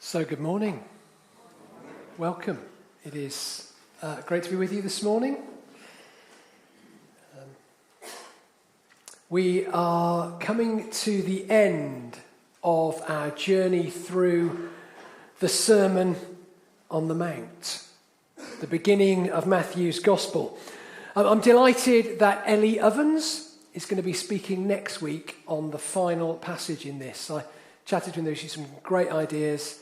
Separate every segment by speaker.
Speaker 1: So good morning. Welcome. It is great to be with you this morning. We are coming to the end of our journey through the Sermon on the Mount, the beginning of Matthew's Gospel. I'm delighted that Ellie Ovens is going to be speaking next week on the final passage in this. I chatted to him, she's some great ideas.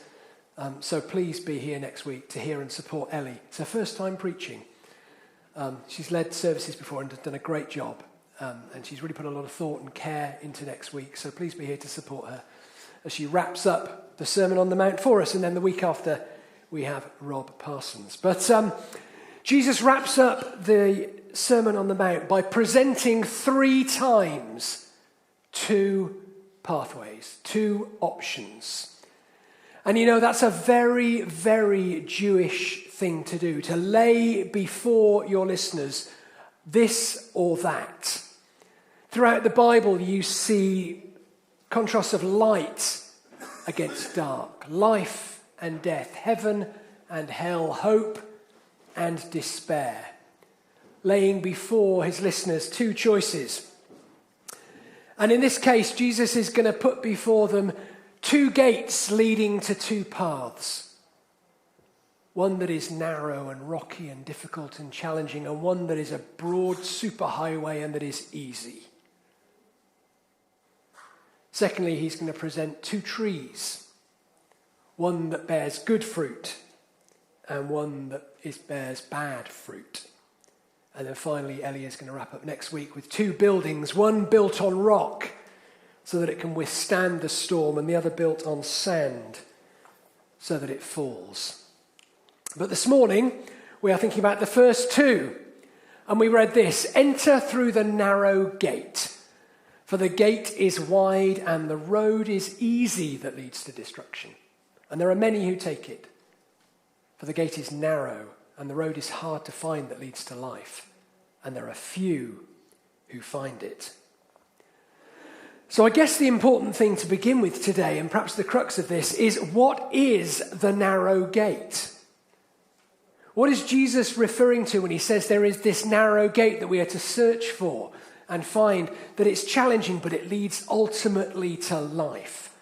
Speaker 1: So please be here next week to hear and support Ellie. It's her first time preaching. She's led services before and done a great job. And she's really put a lot of thought and care into next week. So please be here to support her as she wraps up the Sermon on the Mount for us. And then the week after, we have Rob Parsons. But Jesus wraps up the Sermon on the Mount by presenting 3 times 2 pathways, 2 options. And you know, that's a very, very Jewish thing to do, to lay before your listeners this or that. Throughout the Bible, you see contrasts of light against dark, life and death, heaven and hell, hope and despair, laying before his listeners 2 choices. And in this case, Jesus is going to put before them 2 gates leading to 2 paths. One that is narrow and rocky and difficult and challenging, and one that is a broad superhighway and that is easy. Secondly, he's going to present 2 trees. One that bears good fruit and one that bears bad fruit. And then finally, Ellie is going to wrap up next week with 2 buildings, one built on rock so that it can withstand the storm, and the other built on sand so that it falls. But this morning, we are thinking about the first 2. And we read this: "Enter through the narrow gate, for the gate is wide and the road is easy that leads to destruction. And there are many who take it. For the gate is narrow and the road is hard to find that leads to life. And there are few who find it." So I guess the important thing to begin with today, and perhaps the crux of this, is what is the narrow gate? What is Jesus referring to when he says there is this narrow gate that we are to search for and find, that it's challenging but it leads ultimately to life?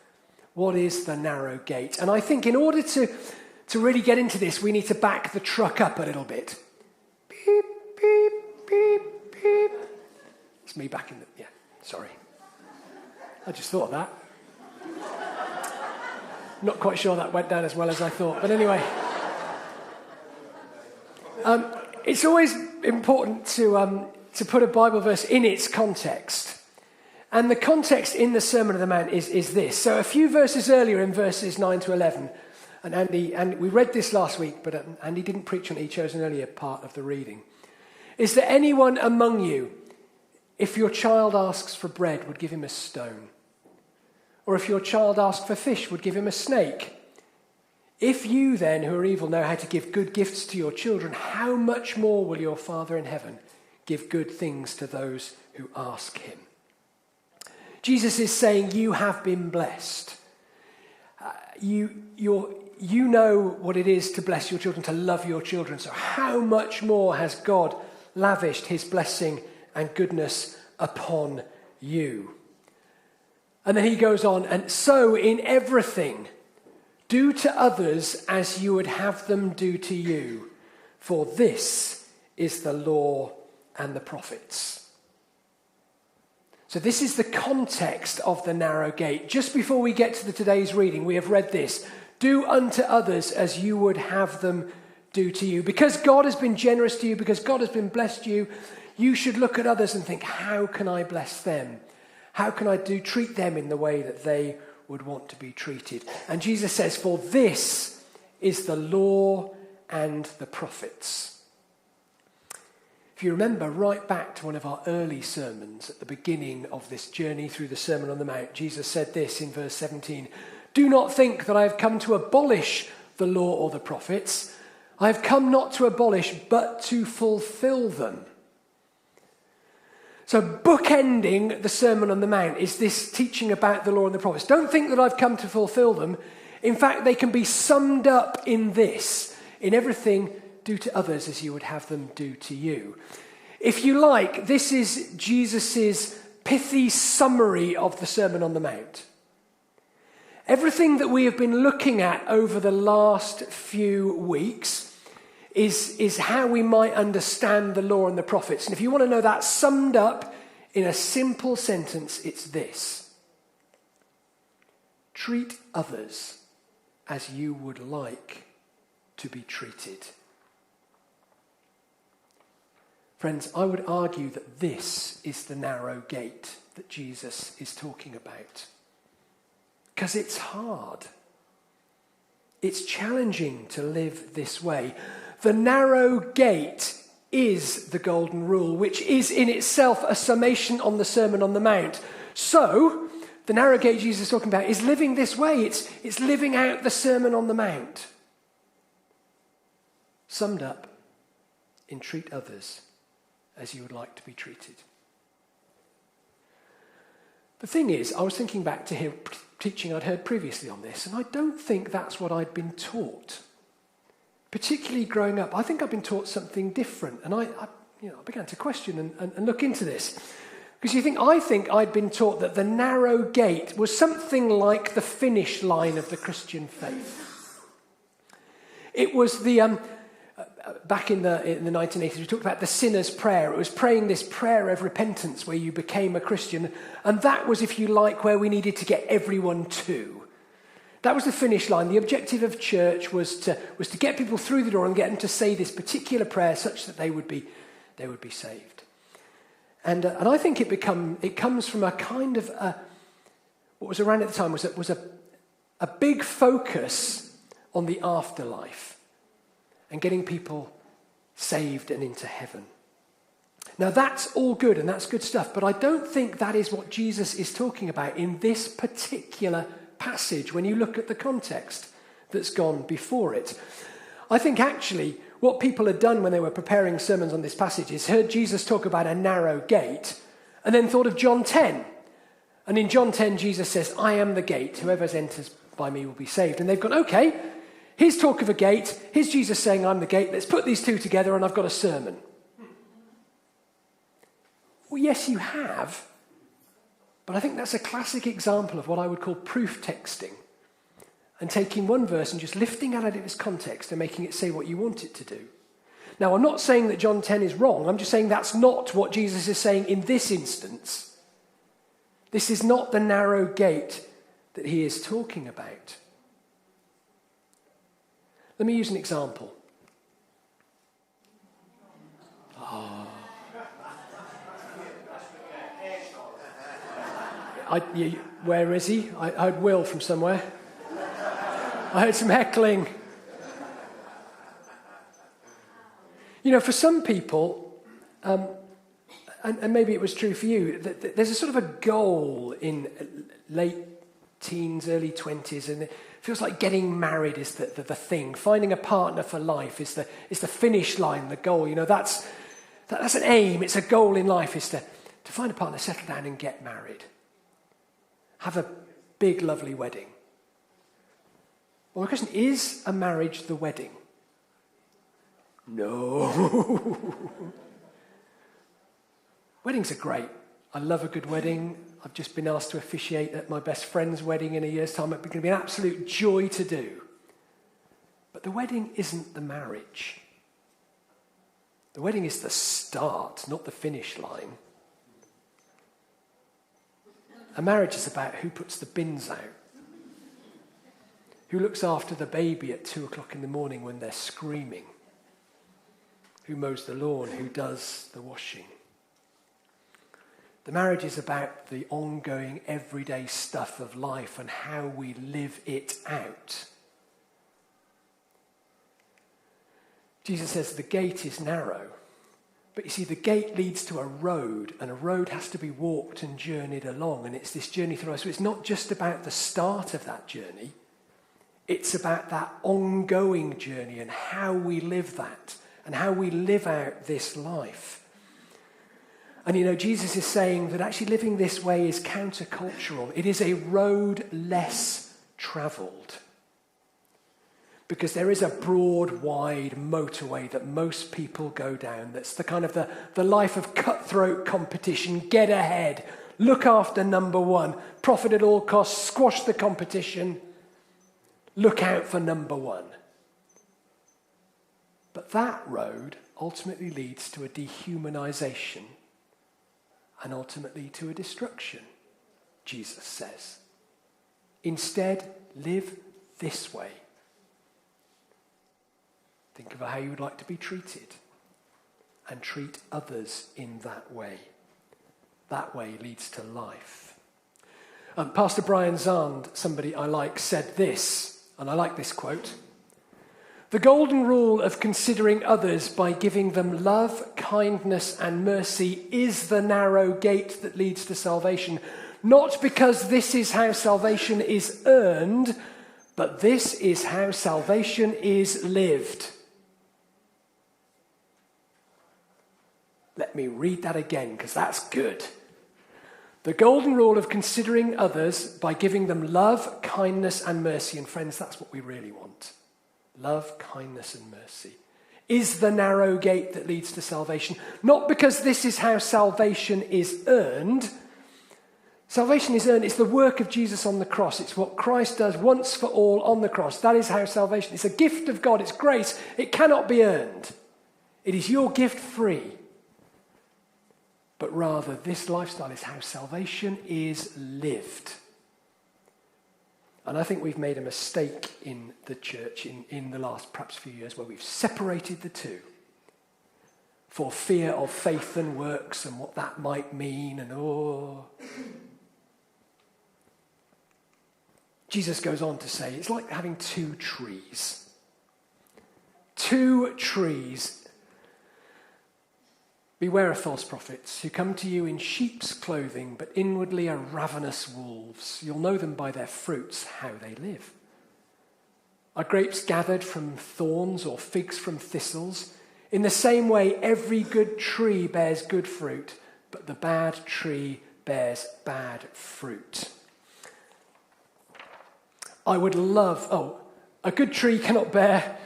Speaker 1: What is the narrow gate? And I think in order to really get into this, we need to back the truck up a little bit. Beep, beep, beep, beep. It's me backing the... Yeah, sorry. I just thought of that. Not quite sure that went down as well as I thought. But anyway. It's always important to put a Bible verse in its context. And the context in the Sermon on the Mount is this. So a few verses earlier, in verses 9 to 11, and we read this last week, but Andy didn't preach on it. He chose an earlier part of the reading. "Is there anyone among you, if your child asks for bread, would give him a stone? Or if your child asks for fish, would give him a snake? If you then, who are evil, know how to give good gifts to your children, how much more will your Father in heaven give good things to those who ask him?" Jesus is saying you have been blessed. You know what it is to bless your children, to love your children. So how much more has God lavished his blessing and goodness upon you? And then he goes on, "And so in everything, do to others as you would have them do to you, for this is the law and the prophets." So this is the context of the narrow gate. Just before we get to today's reading, we have read this: "Do unto others as you would have them do to you." Because God has been generous to you, because God has been blessed you, you should look at others and think, how can I bless them? How can I treat them in the way that they would want to be treated? And Jesus says, for this is the law and the prophets. If you remember right back to one of our early sermons at the beginning of this journey through the Sermon on the Mount, Jesus said this in verse 17, "Do not think that I have come to abolish the law or the prophets. I have come not to abolish, but to fulfill them." So bookending the Sermon on the Mount is this teaching about the law and the prophets. Don't think that I've come to fulfill them. In fact, they can be summed up in this: in everything, do to others as you would have them do to you. If you like, this is Jesus' pithy summary of the Sermon on the Mount. Everything that we have been looking at over the last few weeks is how we might understand the law and the prophets. And if you want to know that summed up in a simple sentence, it's this: treat others as you would like to be treated. Friends, I would argue that this is the narrow gate that Jesus is talking about. Because it's hard. It's challenging to live this way. The narrow gate is the golden rule, which is in itself a summation on the Sermon on the Mount. So, the narrow gate Jesus is talking about is living this way. It's living out the Sermon on the Mount. Summed up in treat others as you would like to be treated. The thing is, I was thinking back to teaching I'd heard previously on this, and I don't think that's what I'd been taught. Particularly growing up, I think I'd been taught something different, and I began to question and look into this. Because I think I'd been taught that the narrow gate was something like the finish line of the Christian faith. It was the back in the 1980s, we talked about the sinner's prayer. It was praying this prayer of repentance where you became a Christian, and that was, if you like, where we needed to get everyone to. That was the finish line. The objective of church was to get people through the door and get them to say this particular prayer such that they would be saved. And I think it comes from a kind of what was around at the time was a big focus on the afterlife and getting people saved and into heaven. Now that's all good and that's good stuff, but I don't think that is what Jesus is talking about in this particular passage when you look at the context that's gone before it. I think actually what people had done when they were preparing sermons on this passage is heard Jesus talk about a narrow gate and then thought of John 10. And in John 10, Jesus says, I am the gate. Whoever enters by me will be saved. And they've gone, okay, here's talk of a gate. Here's Jesus saying, I'm the gate. Let's put these two together and I've got a sermon. Well, yes, you have. But I think that's a classic example of what I would call proof texting. And taking one verse and just lifting it out of its context and making it say what you want it to do. Now, I'm not saying that John 10 is wrong. I'm just saying that's not what Jesus is saying in this instance. This is not the narrow gate that he is talking about. Let me use an example. Where is he? I heard Will from somewhere. I heard some heckling. For some people, and maybe it was true for you, there's a sort of a goal in late teens, early 20s, and it feels like getting married is the thing. Finding a partner for life is the finish line, the goal. That's an aim. It's a goal in life, is to find a partner, settle down and get married. Have a big, lovely wedding. Well, the question, is a marriage the wedding? No. Weddings are great. I love a good wedding. I've just been asked to officiate at my best friend's wedding in a year's time. It's going to be an absolute joy to do. But the wedding isn't the marriage. The wedding is the start, not the finish line. A marriage is about who puts the bins out, who looks after the baby at 2:00 in the morning when they're screaming, who mows the lawn, who does the washing. The marriage is about the ongoing everyday stuff of life and how we live it out. Jesus says the gate is narrow, but you see, the gate leads to a road, and a road has to be walked and journeyed along, and it's this journey through life. So it's not just about the start of that journey, it's about that ongoing journey and how we live that and how we live out this life. And Jesus is saying that actually living this way is countercultural. It is a road less travelled. Because there is a broad, wide motorway that most people go down. That's the kind of the life of cutthroat competition. Get ahead. Look after number one. Profit at all costs. Squash the competition. Look out for number one. But that road ultimately leads to a dehumanization and ultimately to a destruction, Jesus says. Instead, live this way. Think of how you would like to be treated and treat others in that way. That way leads to life. Pastor Brian Zahnd, somebody I like, said this, and I like this quote. The golden rule of considering others by giving them love, kindness, and mercy is the narrow gate that leads to salvation. Not because this is how salvation is earned, but this is how salvation is lived. Let me read that again, because that's good. The golden rule of considering others by giving them love, kindness, and mercy. And friends, that's what we really want. Love, kindness, and mercy is the narrow gate that leads to salvation. Not because this is how salvation is earned. Salvation is earned. It's the work of Jesus on the cross. It's what Christ does once for all on the cross. That is how salvation is. It's a gift of God. It's grace. It cannot be earned. It is your gift free. But rather, this lifestyle is how salvation is lived. And I think we've made a mistake in the church in the last perhaps few years where we've separated the two for fear of faith and works and what that might mean Jesus goes on to say, it's like having two trees. Two trees. Beware of false prophets who come to you in sheep's clothing, but inwardly are ravenous wolves. You'll know them by their fruits, how they live. Are grapes gathered from thorns or figs from thistles? In the same way, every good tree bears good fruit, but the bad tree bears bad fruit. I would love, a good tree cannot bear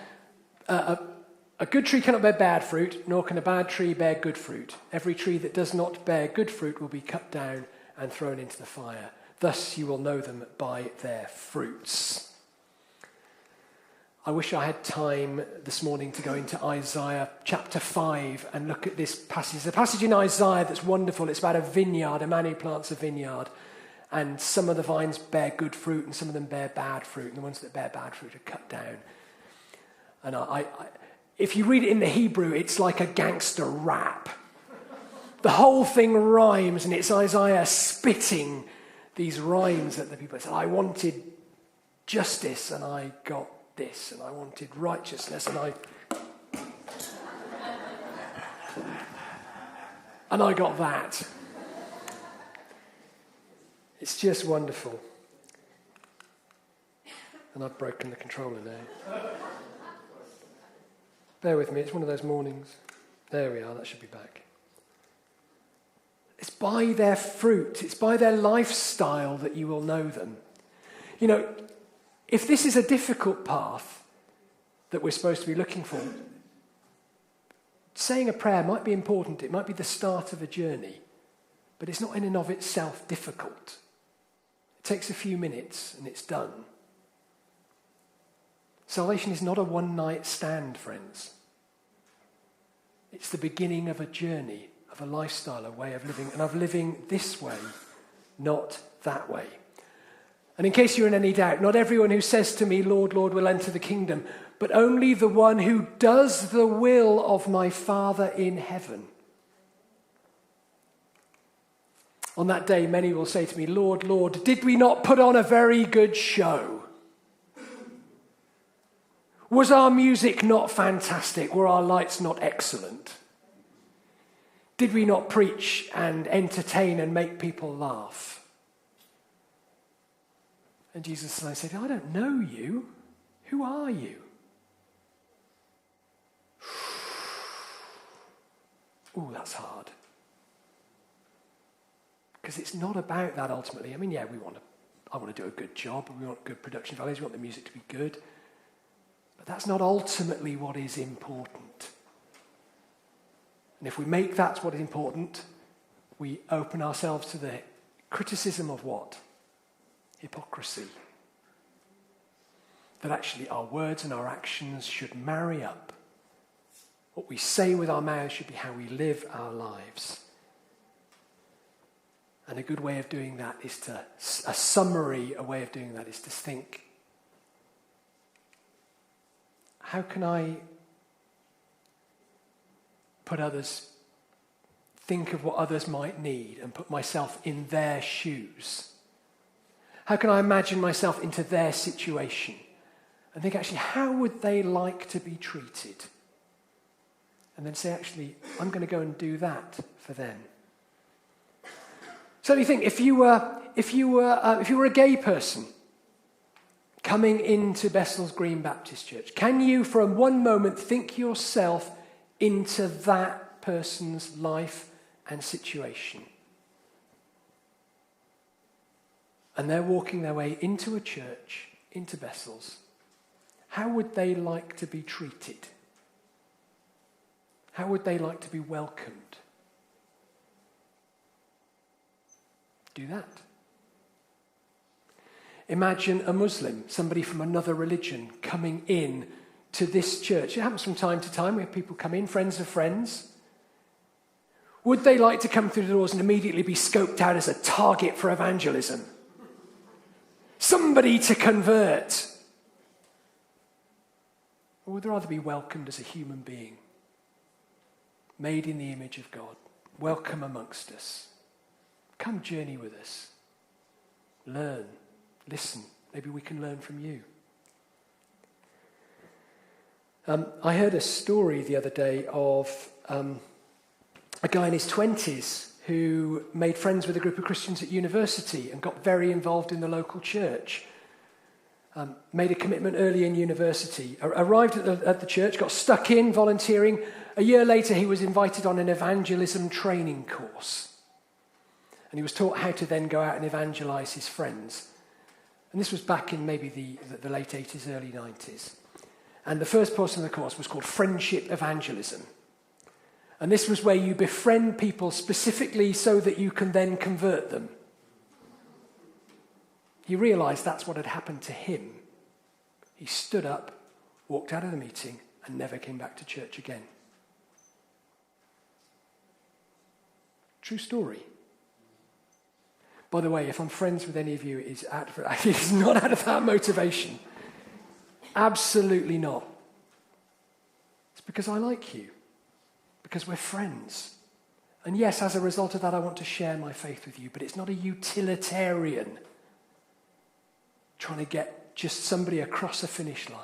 Speaker 1: a good tree cannot bear bad fruit, nor can a bad tree bear good fruit. Every tree that does not bear good fruit will be cut down and thrown into the fire. Thus you will know them by their fruits. I wish I had time this morning to go into Isaiah chapter 5 and look at this passage. There's a passage in Isaiah that's wonderful. It's about a vineyard, a man who plants a vineyard. And some of the vines bear good fruit and some of them bear bad fruit. And the ones that bear bad fruit are cut down. And if you read it in the Hebrew, it's like a gangster rap. The whole thing rhymes, and it's Isaiah spitting these rhymes at the people. It's, I wanted justice, and I got this, and I wanted righteousness, and I got that. It's just wonderful. And I've broken the controller now. Bear with me, it's one of those mornings. There we are, that should be back. It's by their fruit, it's by their lifestyle that you will know them. You know, if this is a difficult path that we're supposed to be looking for, saying a prayer might be important, it might be the start of a journey, but it's not in and of itself difficult. It takes a few minutes and it's done. Salvation is not a one-night stand, friends. It's the beginning of a journey, of a lifestyle, a way of living, and of living this way, not that way. And in case you're in any doubt, not everyone who says to me, Lord, Lord, will enter the kingdom, but only the one who does the will of my Father in heaven. On that day, many will say to me, Lord, Lord, did we not put on a very good show? Was our music not fantastic? Were our lights not excellent? Did we not preach and entertain and make people laugh? And Jesus said, I don't know you. Who are you? Ooh, that's hard. Because it's not about that ultimately. I mean, yeah, I want to do a good job. We want good production values. We want the music to be good. But that's not ultimately what is important. And if we make that what is important, we open ourselves to the criticism of what? Hypocrisy. That actually our words and our actions should marry up. What we say with our mouths should be how we live our lives. And a good way of doing that is a way of doing that is to think, how can I think of what others might need and put myself in their shoes? How can I imagine myself into their situation? And think, actually, how would they like to be treated? And then say, actually, I'm going to go and do that for them. So you think, if you were a gay person coming into Bessels Green Baptist Church, can you for one moment think yourself into that person's life and situation? And they're walking their way into a church, into Bessels. How would they like to be treated? How would they like to be welcomed? Do that. Imagine a Muslim, somebody from another religion, coming in to this church. It happens from time to time. We have people come in, friends of friends. Would they like to come through the doors and immediately be scoped out as a target for evangelism? Somebody to convert? Or would they rather be welcomed as a human being, made in the image of God, welcome amongst us? Come journey with us. Learn, listen. Maybe we can learn from you. I heard a story the other day of a guy in his 20s who made friends with a group of Christians at university and got very involved in the local church. Made a commitment early in university, arrived at the church, got stuck in volunteering. A year later, he was invited on an evangelism training course. And he was taught how to then go out and evangelize his friends. And this was back in maybe the late 80s, early 90s. And the first portion of the course was called Friendship Evangelism. And this was where you befriend people specifically so that you can then convert them. He realized that's what had happened to him. He stood up, walked out of the meeting, and never came back to church again. True story. By the way, if I'm friends with any of you, it's not out of that motivation. Absolutely not. It's because I like you. Because we're friends. And yes, as a result of that, I want to share my faith with you, but it's not a utilitarian trying to get just somebody across a finish line.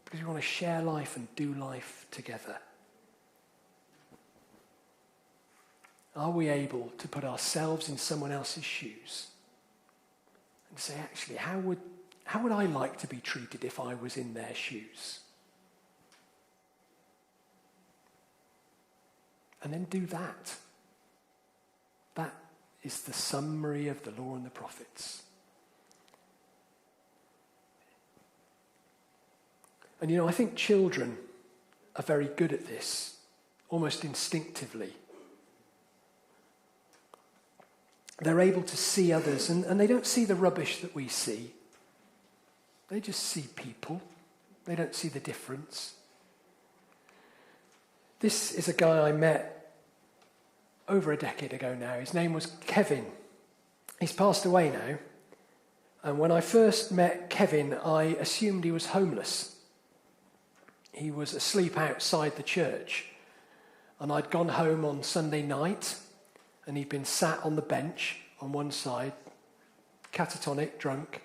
Speaker 1: It's because we want to share life and do life together. Are we able to put ourselves in someone else's shoes and say, actually, how would I like to be treated if I was in their shoes? And then do that. That is the summary of the law and the prophets. And I think children are very good at this, almost instinctively. They're able to see others, and they don't see the rubbish that we see. They just see people. They don't see the difference. This is a guy I met over a decade ago now. His name was Kevin. He's passed away now. And when I first met Kevin, I assumed he was homeless. He was asleep outside the church. And I'd gone home on Sunday night, and he'd been sat on the bench on one side, catatonic, drunk,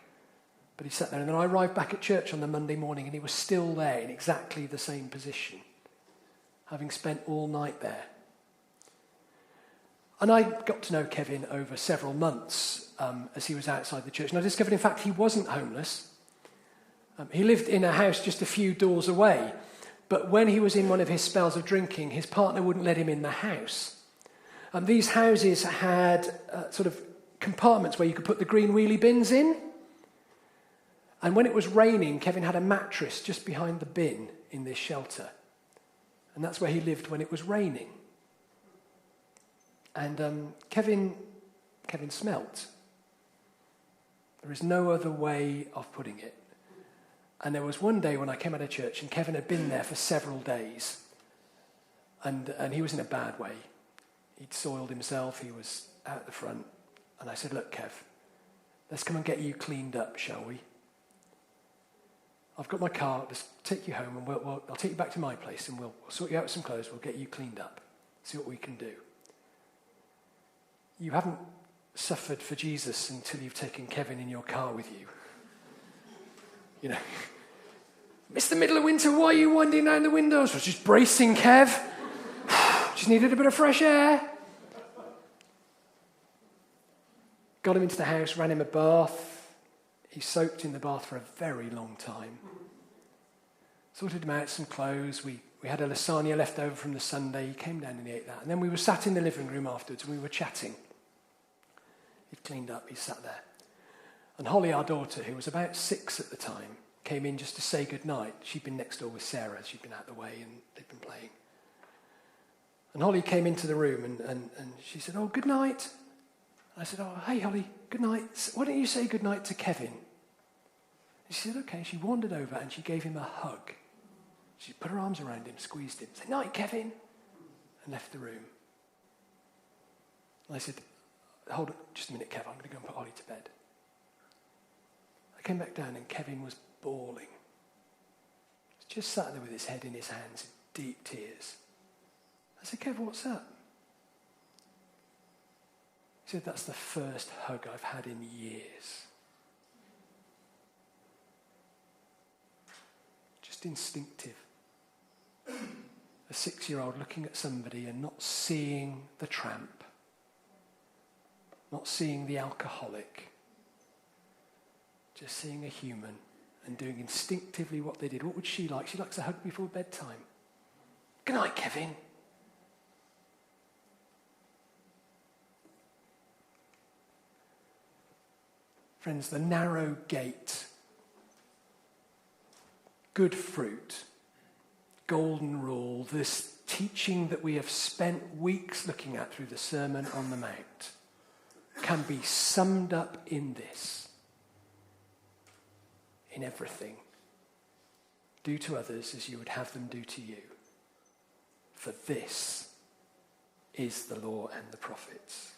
Speaker 1: but he sat there. And then I arrived back at church on the Monday morning, and he was still there in exactly the same position, having spent all night there. And I got to know Kevin over several months as he was outside the church. And I discovered, in fact, he wasn't homeless. He lived in a house just a few doors away. But when he was in one of his spells of drinking, his partner wouldn't let him in the house. These houses had sort of compartments where you could put the green wheelie bins in. And when it was raining, Kevin had a mattress just behind the bin in this shelter. And that's where he lived when it was raining. And Kevin smelt. There is no other way of putting it. And there was one day when I came out of church and Kevin had been there for several days. And he was in a bad way. He'd soiled himself. He was out the front. And I said, look, Kev, let's come and get you cleaned up, shall we? I've got my car. Let's take you home and I'll take you back to my place and we'll sort you out with some clothes. We'll get you cleaned up. See what we can do. You haven't suffered for Jesus until you've taken Kevin in your car with you. You know, it's the middle of winter. Why are you winding down the windows? I was just bracing, Kev. Just needed a bit of fresh air. Got him into the house, ran him a bath. He soaked in the bath for a very long time. Sorted him out some clothes. We had a lasagna left over from the Sunday. He came down and he ate that. And then we were sat in the living room afterwards and we were chatting. He'd cleaned up. He sat there. And Holly, our daughter, who was about 6 at the time, came in just to say goodnight. She'd been next door with Sarah. She'd been out the way and they'd been playing. And Holly came into the room and she said, oh, good night. I said, oh, hey, Holly, good night. Why don't you say good night to Kevin? And she said, okay. She wandered over and she gave him a hug. She put her arms around him, squeezed him, said, night, Kevin, and left the room. And I said, hold on just a minute, Kev. I'm going to go and put Holly to bed. I came back down and Kevin was bawling. He just sat there with his head in his hands, deep tears. I said, Kev, what's up? He said, that's the first hug I've had in years. Just instinctive. A 6-year-old looking at somebody and not seeing the tramp, not seeing the alcoholic, just seeing a human and doing instinctively what they did. What would she like? She likes a hug before bedtime. Good night, Kevin. Friends, the narrow gate, good fruit, golden rule, this teaching that we have spent weeks looking at through the Sermon on the Mount, can be summed up in this. In everything. Do to others as you would have them do to you. For this is the law and the prophets.